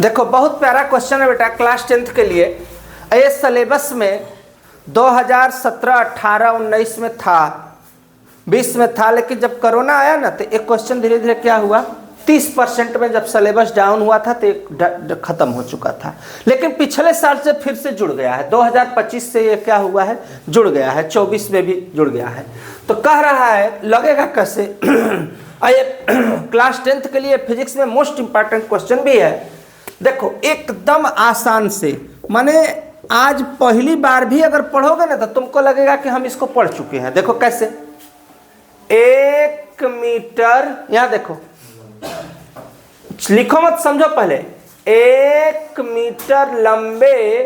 देखो बहुत प्यारा क्वेश्चन है बेटा क्लास 10th के लिए। ये सिलेबस में 2017, 18, 19 में था, 20 में था, लेकिन जब कोरोना आया ना तो एक क्वेश्चन धीरे धीरे क्या हुआ 30% में जब सिलेबस डाउन हुआ था तो खत्म हो चुका था। लेकिन पिछले साल से फिर से जुड़ गया है, 2025 से ये क्या हुआ है जुड़ गया है, 24 में भी जुड़ गया है। तो कह रहा है लगेगा कैसे ये क्लास 10th के लिए फिजिक्स में मोस्ट इंपॉर्टेंट क्वेश्चन भी है। देखो एकदम आसान से, माने आज पहली बार भी अगर पढ़ोगे ना तो तुमको लगेगा कि हम इसको पढ़ चुके हैं। देखो कैसे, 1 मीटर, यहां देखो, लिखो मत समझो पहले, 1 मीटर लंबे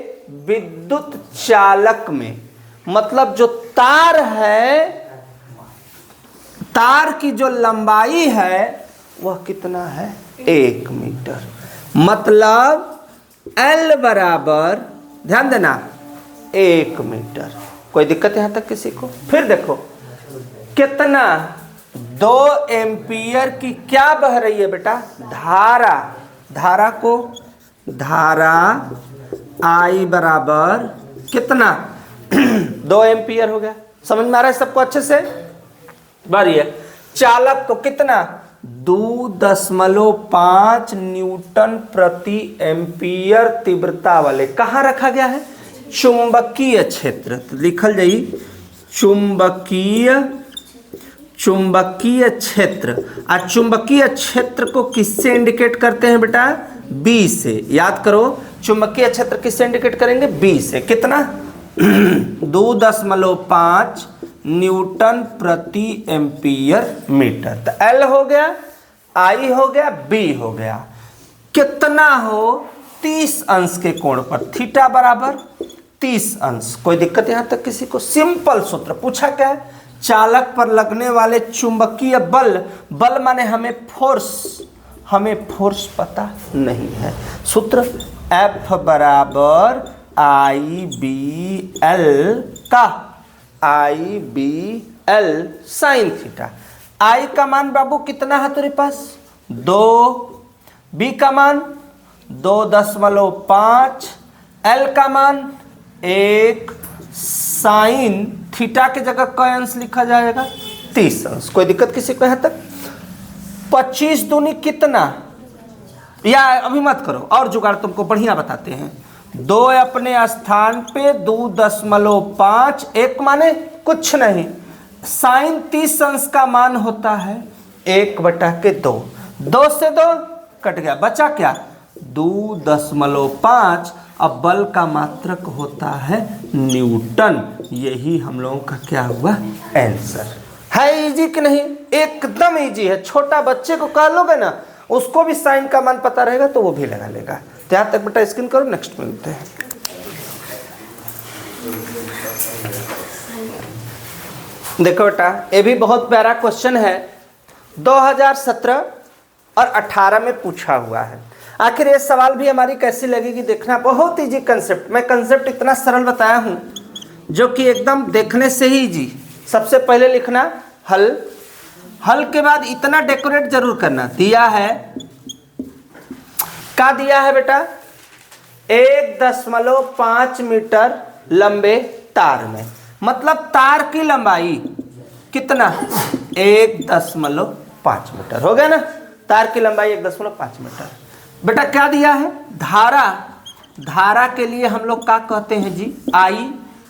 विद्युत चालक में, मतलब जो तार है, तार की जो लंबाई है वह कितना है 1 मीटर, मतलब L बराबर, ध्यान देना 1 मीटर। कोई दिक्कत यहां तक किसी को? फिर देखो कितना 2 एम्पियर की क्या बह रही है बेटा धारा, धारा को धारा I बराबर कितना 2 एम्पियर हो गया। समझ में आ रहा है सबको अच्छे से? बारी है चालक को कितना 2.5 न्यूटन प्रति एम्पियर तीव्रता वाले, कहाँ रखा गया है चुंबकीय क्षेत्र। तो लिखल जाई चुंबकीय क्षेत्र। और चुंबकीय क्षेत्र को किससे इंडिकेट करते हैं बेटा B से। याद करो चुंबकीय क्षेत्र किससे इंडिकेट करेंगे B से। कितना 2.5 न्यूटन प्रति एम्पियर मीटर। तो L हो गया, I हो गया, B हो गया, कितना हो 30 अंश के कोण पर, थीटा बराबर 30 अंश। कोई दिक्कत यहां तक किसी को? सिंपल सूत्र पूछा क्या है, चालक पर लगने वाले चुंबकीय बल, बल माने हमें फोर्स पता नहीं है। सूत्र F बराबर IBL का IBL साइन थीटा। I का मान बाबू कितना है तेरे पास 2, B का मान 2.5, L का मान 1, साइन थीटा के जगह क्या अंश लिखा जाएगा 30 अंश। कोई दिक्कत किसी को यहां तक? 25 दूनी कितना, या अभी मत करो और जुगाड़ तुमको बढ़िया बताते हैं। 2 अपने स्थान पे 2.5, 1 माने कुछ नहीं, साइन 30 अंश का मान होता है 1/2। 2 से 2 कट गया, बचा क्या 2.5। अब बल का मात्रक होता है न्यूटन। यही हम लोगों का क्या हुआ आंसर है। इजी कि नहीं? एकदम इजी है। छोटा बच्चे को कह लोगे ना, उसको भी साइन का मान पता रहेगा तो वो भी लगा लेगा। तो यहां तक बेटा स्क्रीन करो, नेक्स्ट मिलते हैं। देखो बेटा ये भी बहुत प्यारा क्वेश्चन है, 2017 और 18 में पूछा हुआ है। आखिर ये सवाल भी हमारी कैसी लगेगी देखना। बहुत इजी कंसेप्ट, मैं कंसेप्ट इतना सरल बताया हूं जो कि एकदम देखने से ही इजी। सबसे पहले लिखना हल, हल के बाद इतना डेकोरेट जरूर करना, दिया है क्या दिया है बेटा 1.5 मीटर लंबे तार में, मतलब तार की लंबाई कितना 1.5 मीटर हो गया ना। तार की लंबाई 1.5 मीटर। बेटा क्या दिया है धारा, धारा के लिए हम लोग क्या कहते हैं जी I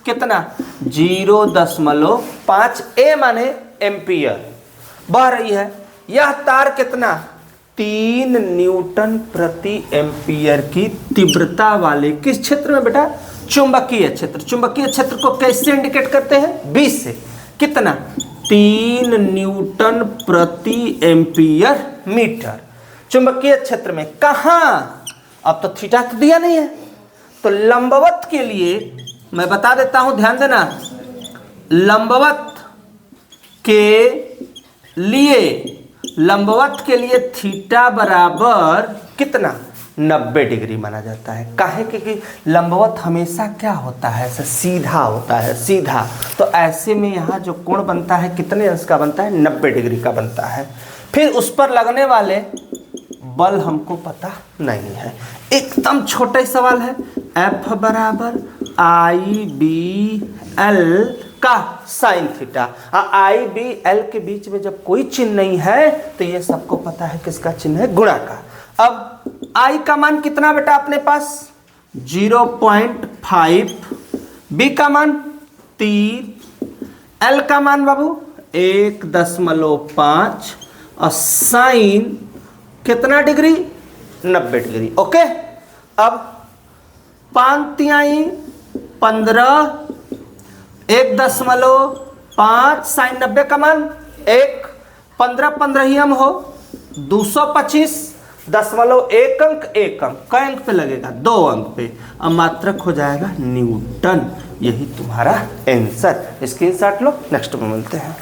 कितना 0.5, A माने एम्पियर बह रही है। यह तार कितना 3 न्यूटन प्रति एम्पियर की तीव्रता वाले किस क्षेत्र में बेटा चुंबकीय क्षेत्र। चुंबकीय क्षेत्र को कैसे इंडिकेट करते हैं B से। कितना 3 न्यूटन प्रति एम्पियर मीटर चुंबकीय क्षेत्र में। कहाँ, अब तो थीटा तो दिया नहीं है, तो लंबवत के लिए मैं बता देता हूं, ध्यान देना। लंबवत के लिए थीटा बराबर कितना 90 डिग्री माना जाता है। काहे क्योंकि लंबवत हमेशा क्या होता है ऐसा सीधा होता है, सीधा। तो ऐसे में यहाँ जो कोण बनता है कितने अंश का बनता है 90 डिग्री का बनता है। फिर उस पर लगने वाले बल हमको पता नहीं है। एकदम छोटा ही सवाल है, F बराबर IBL का साइन थीटा। IBL के बीच में जब कोई चिन्ह नहीं है तो ये सबको पता है किसका चिन्ह है, गुणा का। अब I का मान कितना बेटा अपने पास 0.5, B का मान 3, L का मान बाबू 1.5 और साइन कितना डिग्री 90 डिग्री। ओके, अब 5 15, 1.5 साइन 90 का मान 1, 15 15 ही हम हो 225.1 अंक 1 अंक, कई अंक पे लगेगा 2 अंक पे, अब मात्रक हो जाएगा न्यूटन। यही तुम्हारा आंसर। स्क्रीनशॉट लो, नेक्स्ट में मिलते हैं।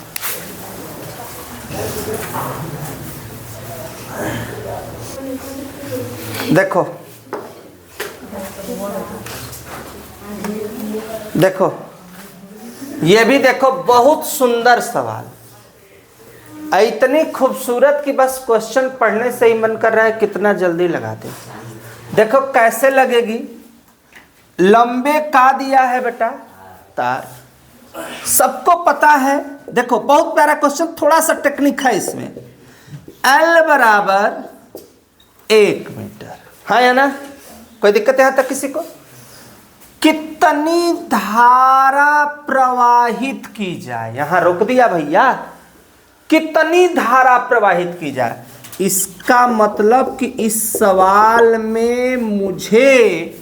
देखो देखो ये भी देखो, बहुत सुंदर सवाल, इतनी खूबसूरत कि बस क्वेश्चन पढ़ने से ही मन कर रहा है कितना जल्दी लगा दे। देखो कैसे लगेगी, लंबे का दिया है बेटा तार, सबको पता है। देखो बहुत प्यारा क्वेश्चन, थोड़ा सा टेक्निक है इसमें। L बराबर 1 मीटर, हाँ या ना, कोई दिक्कत है यहाँ तक किसी को? कितनी धारा प्रवाहित की जाए, यहां रोक दिया भैया, कितनी धारा प्रवाहित की जाए। इसका मतलब कि इस सवाल में मुझे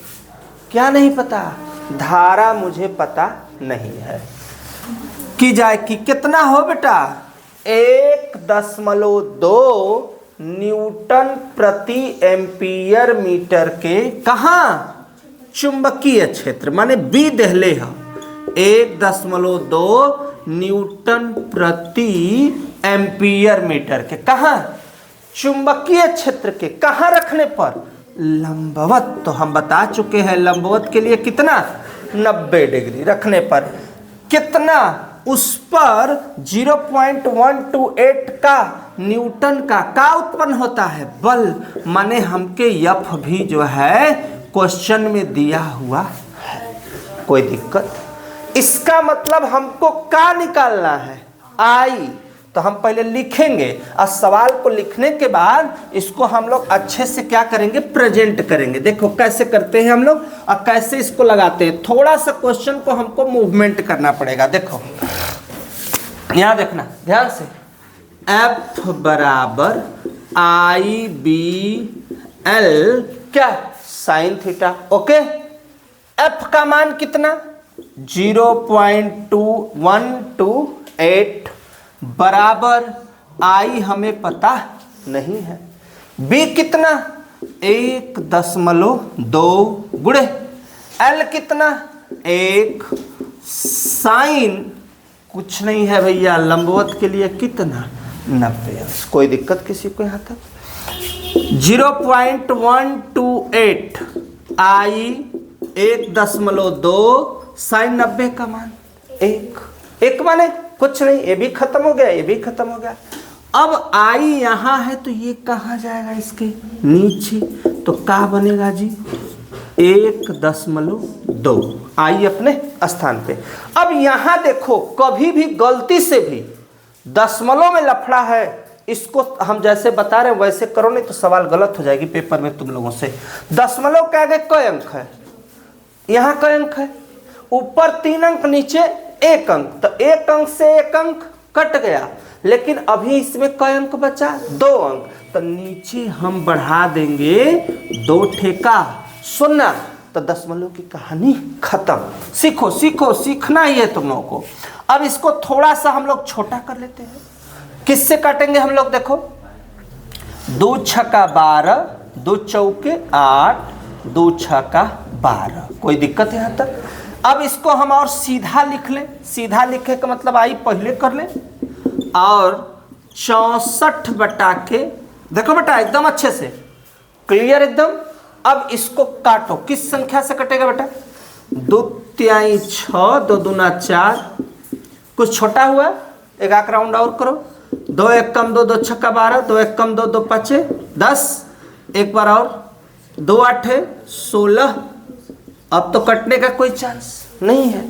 क्या नहीं पता, धारा मुझे पता नहीं है। की जाए कि कितना हो बेटा 1.2 न्यूटन प्रति एम्पियर मीटर के कहां चुंबकीय क्षेत्र, माने बी देहले है 1.2 न्यूटन प्रति एम्पियर मीटर के कहां चुंबकीय क्षेत्र के कहां रखने पर लंबवत। तो हम बता चुके हैं लंबवत के लिए कितना 90 डिग्री रखने पर कितना, उस पर 0.128 का न्यूटन का उत्पन्न होता है बल, माने हमके यफ भी जो है क्वेश्चन में दिया हुआ है। कोई दिक्कत? इसका मतलब हमको का निकालना है आई, तो हम पहले लिखेंगे और सवाल को लिखने के बाद इसको हम लोग अच्छे से क्या करेंगे, प्रेजेंट करेंगे। देखो कैसे करते हैं हम लोग और कैसे इसको लगाते हैं। थोड़ा सा क्वेश्चन को हमको मूवमेंट करना पड़ेगा। देखो यहां देखना ध्यान से, F बराबर IBL क्या साइन थीटा। ओके, F का मान कितना 0.2128 बराबर I हमें पता नहीं है, B कितना 1.2 गुणे L कितना 1 साइन कुछ नहीं है भैया, लंबवत के लिए कितना 90। कोई दिक्कत किसी को यहाँ तक? 0.128 I 1.2 साइन 90 का मान 1 माने कुछ नहीं, ये भी खत्म हो गया, ये भी खत्म हो गया। अब I यहाँ है तो ये कहाँ जाएगा, इसके नीचे, तो क्या बनेगा जी 1.2 I अपने स्थान पे। अब यहाँ देखो कभी भी गलती से भी दशमलव में लफड़ा है, इसको हम जैसे बता रहे हैं वैसे करो, नहीं तो सवाल गलत हो जाएगी पेपर में तुम लोगों से। दशमलव के आगे कई अंक है, यहाँ कई अंक है, ऊपर 3 अंक नीचे 1 अंक, तो 1 अंक से 1 अंक कट गया, लेकिन अभी इसमें कई अंक बचा 2 अंक, तो नीचे हम बढ़ा देंगे 2 ठेका 0, तो दशमलव की कहानी खत्म। सीखो सीखो, सीखना ही है तुम लोगों को। अब इसको थोड़ा सा हम लोग छोटा कर लेते हैं। किससे काटेंगे हम लोग? देखो 2 छक्का 12, 2 चौके 8, 2 छक्का 12। कोई दिक्कत है यहाँ तक? अब इसको हम और सीधा लिख लें। सीधा लिखे का मतलब आई पहले कर लें, और 64 बटा के, देखो बेटा एकदम अच्छे से क्लियर एकदम। अब इसको काटो, किस संख्या से कटेगा बेटा? 2 तिहाई 6, 2 दूना 4, कुछ छोटा हुआ, एक आंक राउंड और करो, 2 1 कम 2, 2 छक्का 12, 2 1 कम 2, 2 5 10, एक बार और, 2 8 16, अब तो कटने का कोई चांस नहीं है।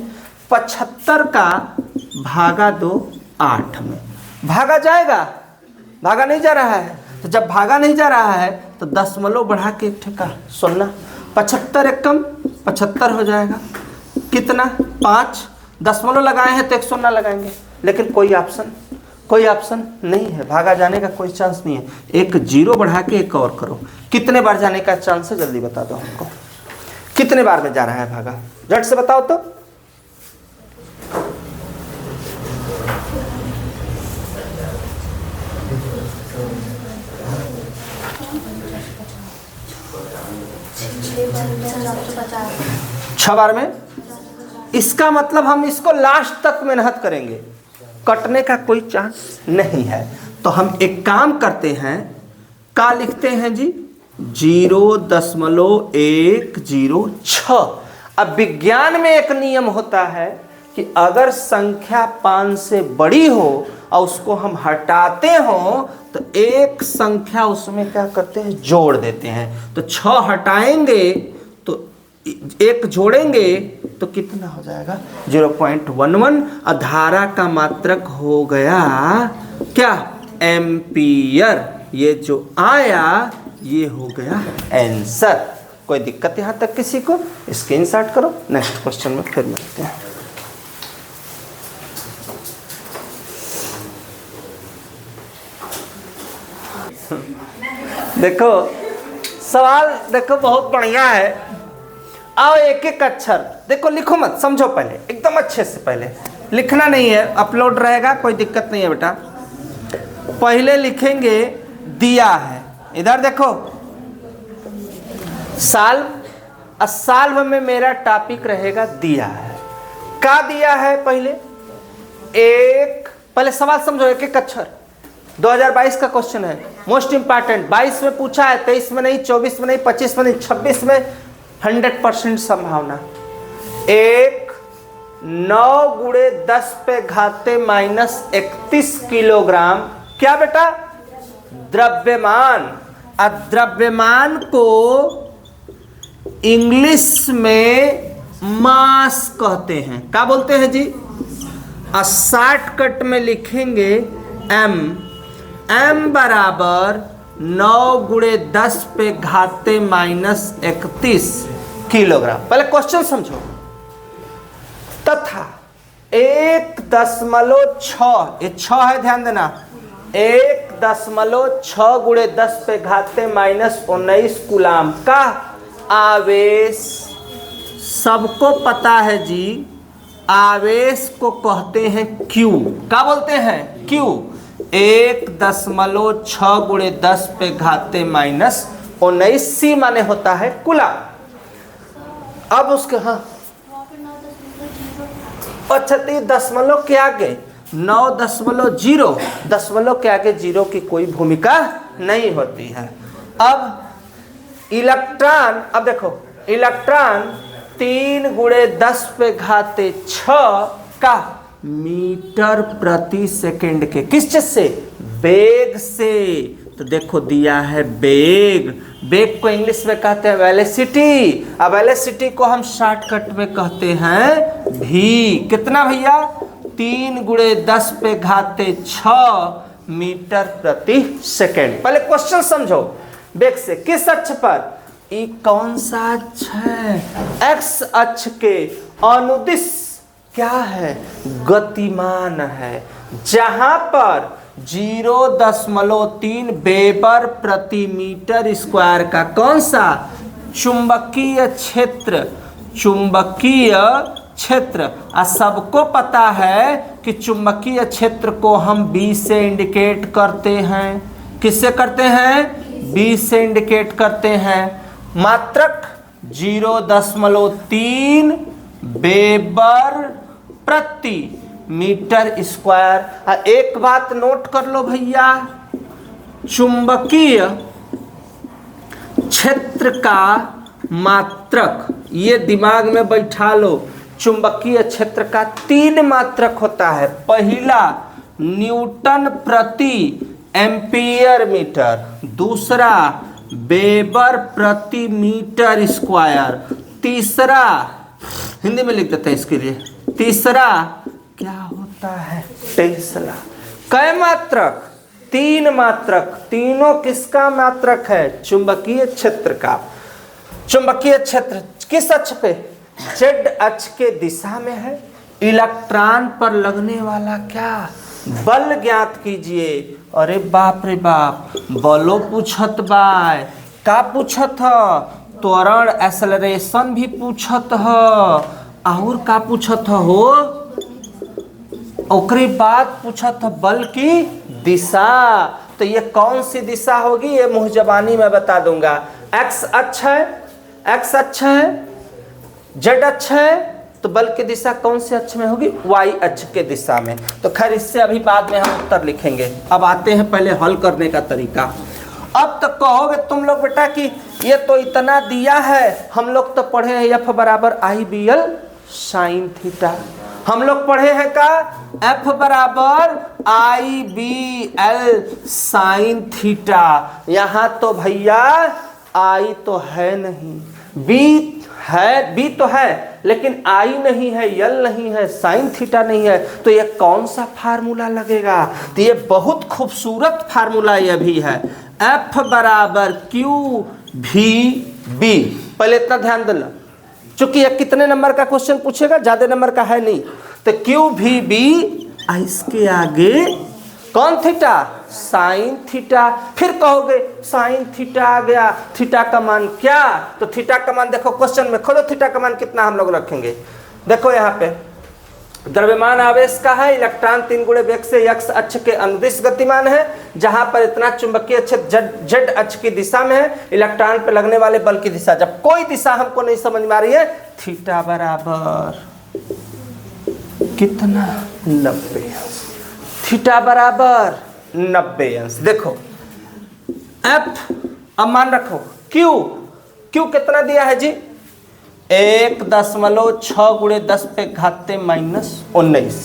75 का भागा 2 8 में, भागा जाएगा? भागा नहीं जा रहा है। तो जब भागा नहीं जा रहा है तो दशमलव बढ़ा के एक ठेका 0, 75 एक कम 75 हो जाएगा। कितना? 5, दशमलव लगाए हैं तो एक 0 लगाएंगे, लेकिन कोई ऑप्शन नहीं है, भागा जाने का कोई चांस नहीं है। एक 0 बढ़ा के एक और करो, कितने बार जाने का चांस है? जल्दी बता दो हमको, कितने बार में जा रहा है भागा, झट से बताओ तो। छह बार में। इसका मतलब हम इसको लास्ट तक मेहनत करेंगे, कटने का कोई चांस नहीं है। तो हम एक काम करते हैं, क्या लिखते हैं जी? 0.106। अब विज्ञान में एक नियम होता है कि अगर संख्या 5 से बड़ी हो और उसको हम हटाते हो तो एक संख्या उसमें क्या करते हैं? जोड़ देते हैं। तो 6 हटाएंगे तो 1 जोड़ेंगे तो कितना हो जाएगा? 0.11। धारा का मात्रक हो गया क्या? एम्पियर। ये जो आया ये हो गया आंसर। कोई दिक्कत यहां तक किसी को? स्क्रीनशॉट करो, नेक्स्ट क्वेश्चन में फिर मिलते हैं। देखो सवाल, देखो बहुत बढ़िया है। आओ एक एक अक्षर देखो, लिखो मत, समझो पहले एकदम अच्छे से। पहले लिखना नहीं है, अपलोड रहेगा, कोई दिक्कत नहीं है बेटा। पहले लिखेंगे दिया है, इधर देखो साल, साल में मेरा टॉपिक रहेगा दिया है। क्या दिया है? पहले सवाल समझो, एक एक अक्षर। 2022 का क्वेश्चन है, मोस्ट इंपॉर्टेंट। 22 में पूछा है, 23 में नहीं, 24 में नहीं, 25 में नहीं, 26 में 100% संभावना। 9 गुणे 10 पे घाते -31 किलोग्राम। क्या बेटा? द्रव्यमान। द्रव्यमान को इंग्लिश में मास कहते हैं। क्या बोलते हैं जी? शॉर्टकट में लिखेंगे m बराबर 9 गुणे 10 पे घाते -31 किलोग्राम। पहले क्वेश्चन समझो। तथा 1.6, ये 6 है, ध्यान देना। 1.6 गुणे 10 पे घाते -19 कूलाम का आवेश। सबको पता है जी, आवेश को कहते हैं क्यू। क्या बोलते हैं? क्यू। 1.6 गुणे 10 पे घाते -19, सी माने होता है कूलाम। अब उसके अच्छा, तो दशमलव के आगे 9.0, दशमलव के आगे 0 की कोई भूमिका नहीं होती है। अब इलेक्ट्रॉन, अब देखो इलेक्ट्रॉन 3 गुणे 10 पे घाते 6 का मीटर प्रति सेकंड के, किस चीज से? वेग से। तो देखो दिया है वेग। वेग को इंग्लिश में कहते हैं वेलोसिटी। अब वेलोसिटी को हम शॉर्टकट में कहते हैं भी। कितना भैया? 3 गुणे 10 पे घाते 6 मीटर प्रति सेकंड। पहले क्वेश्चन समझो। वेग से किस अक्ष पर? ये कौन सा अक्ष है? एक्स अक्ष के अनुदिश क्या है? गतिमान है। जहां पर 0.3 वेबर प्रति मीटर स्क्वायर का कौन सा? चुंबकीय क्षेत्र। चुंबकीय क्षेत्र। सबको पता है कि चुंबकीय क्षेत्र को हम B से इंडिकेट करते हैं। किससे करते हैं? B से इंडिकेट करते हैं। मात्रक 0.3 वेबर प्रति मीटर स्क्वायर। एक बात नोट कर लो भैया, चुंबकीय क्षेत्र का मात्रक, ये दिमाग में बैठा लो। चुंबकीय क्षेत्र का 3 मात्रक होता है। पहला न्यूटन प्रति एम्पियर मीटर, दूसरा वेबर प्रति मीटर स्क्वायर। तीसरा हिंदी में लिख देते हैं इसके लिए, तीसरा क्या होता है? टेस्ला। कै मात्रक? 3 मात्रक। तीनों किसका मात्रक है? चुंबकीय क्षेत्र का। चुंबकीय क्षेत्र किस अक्ष पे? जेड अक्ष के दिशा में है। इलेक्ट्रॉन पर लगने वाला क्या बल ज्ञात कीजिए। अरे बाप रे बाप, बलो पूछत बाय, का पूछत ह? त्वरण एक्सेलरेशन भी पूछत ह, और का पूछत हो? ओकरी बाद पूछत ह बल की दिशा। तो ये कौन सी दिशा होगी? ये मुँह जबानी में बता दूंगा। एक्स अक्ष है, एक्स अक्ष है, जेड अक्ष है, तो बल की दिशा कौन से अक्ष में होगी? वाई अक्ष के दिशा में। तो खैर इससे अभी बाद में हम उत्तर लिखेंगे। अब आते हैं पहले हल करने का तरीका। अब तो कहोगे तुम लोग बेटा कि ये तो इतना दिया है, हम लोग तो पढ़े हैं एफ बराबर आई बी एल साइन थीटा। हम लोग पढ़े हैं का एफ बराबर आई बी एल साइन थीटा। यहाँ तो भैया आई तो है नहीं, बी है, बी तो है लेकिन आई नहीं है, यल नहीं है, साइन थीटा नहीं है। तो ये कौन सा फार्मूला लगेगा? तो ये बहुत खूबसूरत फार्मूला ये भी है, एफ बराबर क्यू भी बी। पहले इतना ध्यान देना, चूंकि ये कितने नंबर का क्वेश्चन पूछेगा, ज्यादा नंबर का है नहीं। तो क्यू भी बी, इसके आगे कौन थीटा? Sine theta. फिर कहोगे साइन थीटा आ गया, थीटा का मान क्या? तो थीटा का मान देखो क्वेश्चन में, खोलो थीटा का मान कितना हम लोग रखेंगे। देखो यहाँ पे द्रव्यमान आवेश का है, इलेक्ट्रॉन 3 गुणे वेग से एक्स अक्ष के अनुदिश गतिमान है, जहां पर इतना चुंबकीय क्षेत्र जेड अक्ष की दिशा में है। इलेक्ट्रॉन पर लगने वाले बल की दिशा, जब कोई दिशा हमको नहीं समझ में आ रही है, थीटा बराबर कितना? 90। थीटा बराबर 90 अंश। देखो एफ, अब मान रखो क्यू, क्यू कितना दिया है जी? 1.6 गुणे 10 पे घाते -19।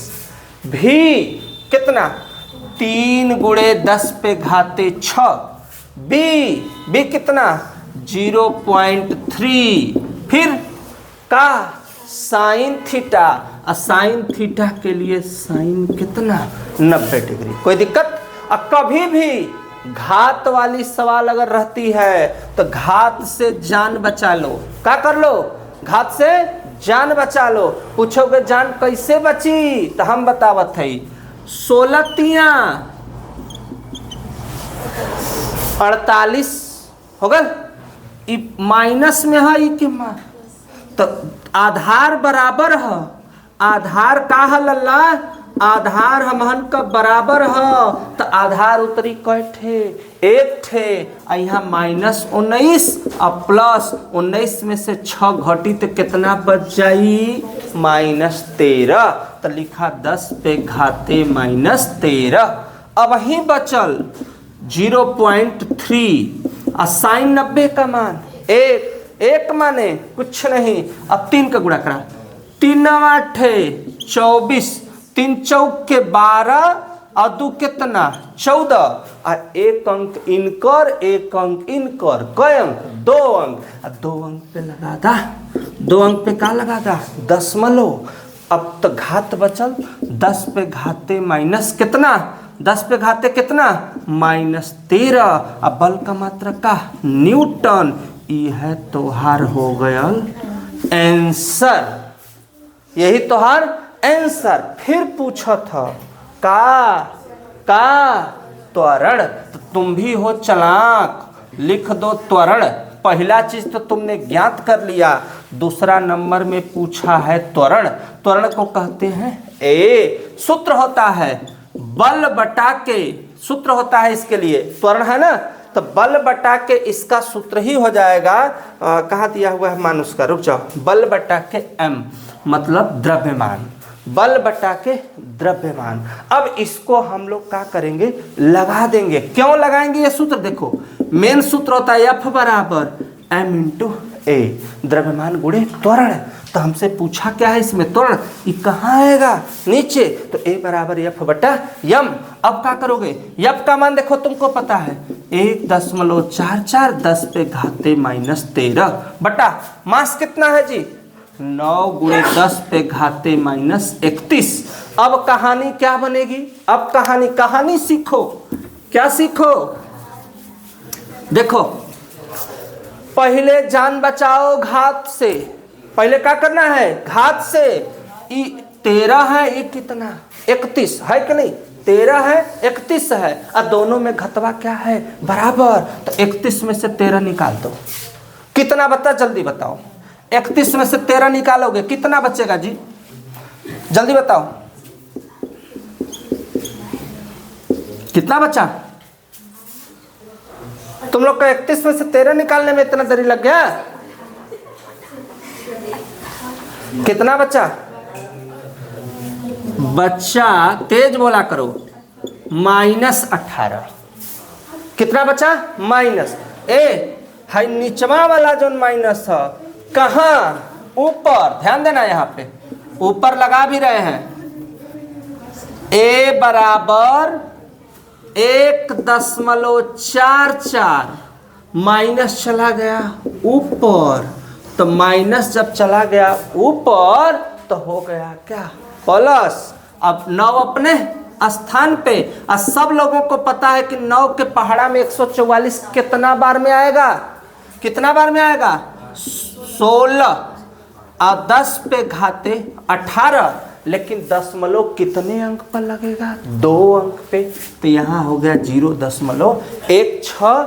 भी कितना? 3 गुणे 10 पे घाते 6। बी कितना? 0.3। फिर का साइन थीटा, साइन थीटा के लिए साइन कितना? 90 डिग्री। कोई दिक्कत? अब कभी भी घात वाली सवाल अगर रहती है तो घात से जान बचा लो। क्या कर लो? घात से जान बचा लो। पूछोगे जान कैसे बची? तो हम बतावत है, 16 तिया 48 हो गए, माइनस में है ई के मान, तो आधार बराबर है। आधार का है लल्ला? आधार हमहन का बराबर है, तो आधार उतरी कै ठे? 1 ठे। यहाँ -19 और +19 में से 6 घटी तो कितना बच जाई? -13। तो लिखा 10 पे घाते -13। अब ही बचल 0.3 और साइन 90 का मान 1 माने कुछ नहीं। अब 3 का गुणा करा, 3 8 24, 3 चौक के 12 और 2 कितना? 14। और 1 अंक इनकर, 1 अंक इनकर। कै अंक? 2 अंक। 2 अंक पे लगा दा, 2 अंक पे का लगा दा? दशमलव। अब तो घात बचल 10 पे घाते माइनस कितना? 10 पे घाते कितना? -13। अब बल का मात्रा का? न्यूटन। यह तोहार हो गया आंसर, यही तोहार आंसर। फिर पूछा था का त्वरण, तो तुम भी हो चालाक, लिख दो त्वरण। पहला चीज तो तुमने ज्ञात कर लिया, दूसरा नंबर में पूछा है त्वरण। त्वरण को कहते हैं सूत्र होता है बल बटा के, सूत्र होता है इसके लिए, त्वरण है ना, तो बल बटा के इसका सूत्र ही हो जाएगा। कहाँ दिया हुआ है मान उसका? रुक जाओ। बल बटा के m मतलब द्रव्यमान, बल बटा के द्रव्यमान। अब इसको हम लोग क्या करेंगे? लगा देंगे। क्यों लगाएंगे ये सूत्र? देखो मेन सूत्र होता है F बराबर m इंटू ए, द्रव्यमान गुणे त्वरण। तो हमसे पूछा क्या है इसमें? त्वरण। ये कहाँ आएगा? नीचे। तो A बराबर F बटा m। अब क्या करोगे? F का मान देखो तुमको पता है, 1.44 10 पे घाते -13 बटा मास कितना है जी 9 गुणे 10 पे घाते -31। अब कहानी क्या बनेगी? अब कहानी सीखो। क्या सीखो? देखो, पहले जान बचाओ घात से। पहले क्या करना है? घात से। 13 है, ये कितना 31 है कि नहीं? 13 है 31 है और दोनों में घतवा क्या है? बराबर। तो 31 में से 13 निकाल दो। कितना बता? जल्दी बताओ। 31 में से 13 निकालोगे कितना बचेगा जी? जल्दी बताओ कितना बचा? तुम लोग का 31 में से 13 निकालने में इतना देरी लग गया? कितना बचा? बच्चा तेज बोला करो, -18। कितना बचा? माइनस है नीचवा वाला जो माइनस है कहाँ? ऊपर। ध्यान देना, यहाँ पे ऊपर लगा भी रहे हैं। a बराबर 1.44 माइनस चला गया ऊपर। तो माइनस जब चला गया ऊपर तो हो गया क्या? प्लस। अब 9 अपने स्थान पे। और सब लोगों को पता है कि 9 के पहाड़ा में 144 कितना बार में आएगा? कितना बार में आएगा? 16 और 10 पे घाते 18। लेकिन दशमलव कितने अंक पर लगेगा? 2 अंक पे। तो यहाँ हो गया 0.16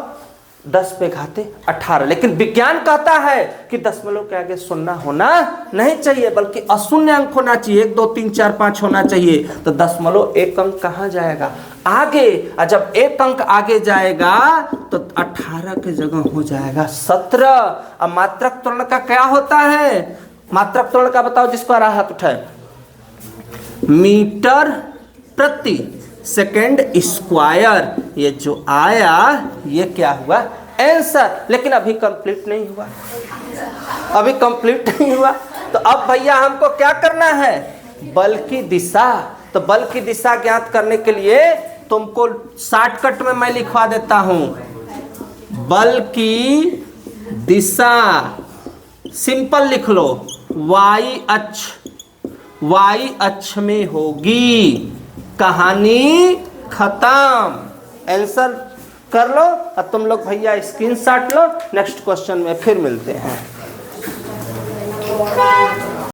10 पे घाते 18। लेकिन विज्ञान कहता है कि दशमलव के आगे शून्य होना नहीं चाहिए, बल्कि अशून्य अंक होना चाहिए। 1 2 3 4 5 होना चाहिए। तो दशमलव 1 अंक कहाँ जाएगा? आगे। और जब 1 अंक आगे जाएगा तो 18 की जगह हो जाएगा 17। अब मात्रक त्वरण का क्या होता है? मात्रक त्वरण का बताओ जिसको आ रहा हाथ उठाए। मीटर प्रति सेकेंड स्क्वायर। ये जो आया ये क्या हुआ? आंसर। लेकिन अभी कंप्लीट नहीं हुआ, अभी कंप्लीट नहीं हुआ। तो अब भैया हमको क्या करना है? बल की दिशा। तो बल की दिशा ज्ञात करने के लिए तुमको शॉर्टकट में मैं लिखवा देता हूं। बल की दिशा सिंपल लिख लो, y अक्ष में होगी। कहानी खत्म। आंसर कर लो और तुम लोग भैया स्क्रीनशॉट लो। नेक्स्ट क्वेश्चन में फिर मिलते हैं।